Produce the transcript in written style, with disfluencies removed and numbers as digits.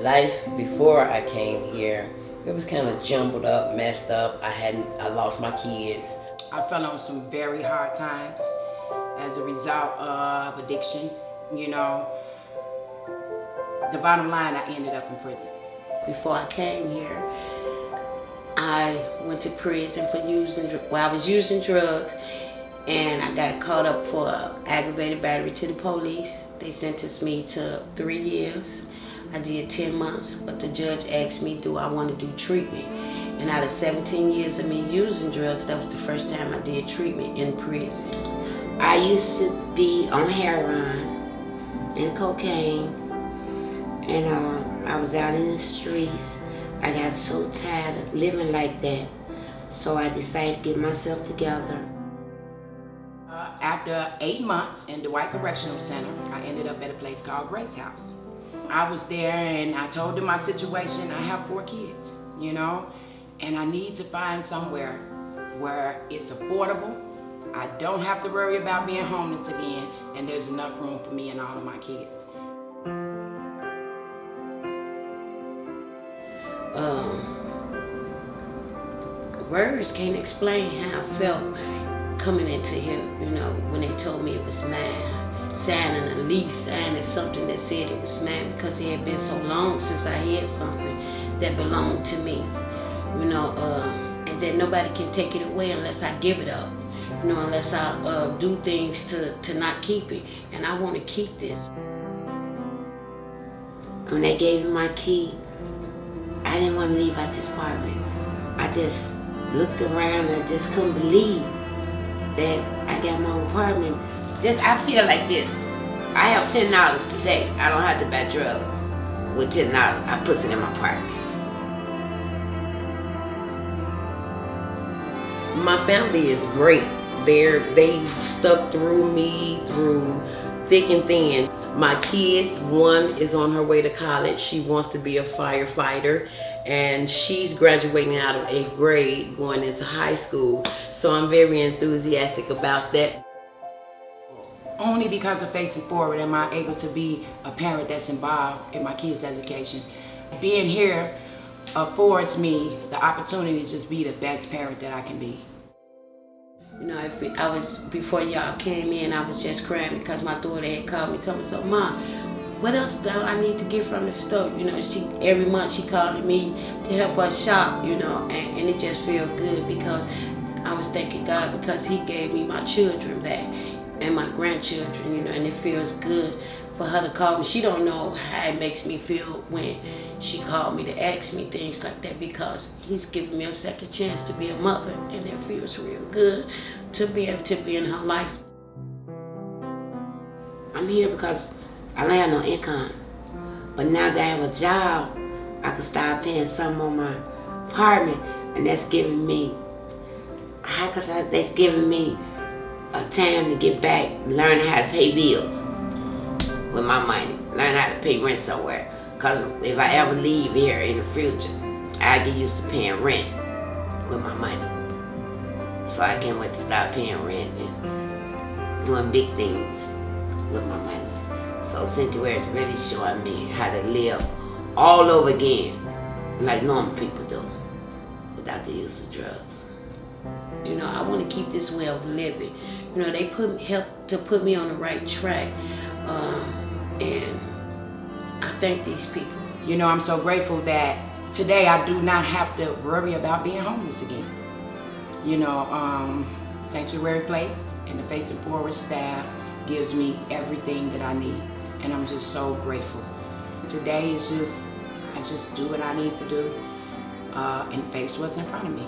life before I came here, it was kind of jumbled up, messed up. I lost my kids. I fell on some very hard times as a result of addiction. You know, the bottom line, I ended up in prison. Before I came here, I went to prison for I was using drugs, and I got caught up for aggravated battery to the police. They sentenced me to 3 years. I did 10 months, but the judge asked me, do I want to do treatment? And out of 17 years of me using drugs, that was the first time I did treatment in prison. I used to be on heroin and cocaine, and I was out in the streets. I got so tired of living like that, so I decided to get myself together. After 8 months in Dwight Correctional Center, I ended up at a place called Grace House. I was there and I told them my situation. I have 4 kids, you know, and I need to find somewhere where it's affordable. I don't have to worry about being homeless again, and there's enough room for me and all of my kids. Words can't explain how I felt coming into here, you know, when they told me it was mine. Signing a lease, signing something that said it was mine, because it had been so long since I had something that belonged to me, you know, and that nobody can take it away unless I give it up, you know, unless I do things to not keep it, and I want to keep this. When they gave me my key, I didn't want to leave out this apartment. I just looked around and I just couldn't believe that I got my own apartment. I feel like this. I have $10 today. I don't have to buy drugs. With $10, I put it in my apartment. My family is great. They stuck through me through thick and thin. My kids, one is on her way to college. She wants to be a firefighter, and she's graduating out of 8th grade, going into high school. So I'm very enthusiastic about that. Only because of Facing Forward am I able to be a parent that's involved in my kids' education. Being here affords me the opportunity to just be the best parent that I can be. You know, before y'all came in, I was just crying because my daughter had called me, told me, so Mom, what else do I need to get from the store? You know, every month she called me to help us shop, you know, and it just felt good because I was thanking God because He gave me my children back and my grandchildren, you know, and it feels good for her to call me. She don't know how it makes me feel when she called me to ask me things like that, because He's given me a second chance to be a mother, and it feels real good to be able to be in her life. I'm here because I don't have no income, but now that I have a job, I can start paying some on my apartment, and that's giving me a time to get back, learn how to pay bills with my money, learn how to pay rent somewhere. Because if I ever leave here in the future, I get used to paying rent with my money. So I can't wait to start paying rent and doing big things with my money. So Sanctuary is really showing me how to live all over again, like normal people do, without the use of drugs. You know, I want to keep this way of living. You know, they help to put me on the right track, and I thank these people. You know, I'm so grateful that today I do not have to worry about being homeless again. You know, Sanctuary Place and the Facing Forward staff gives me everything that I need, and I'm just so grateful. Today is I just do what I need to do and face what's in front of me.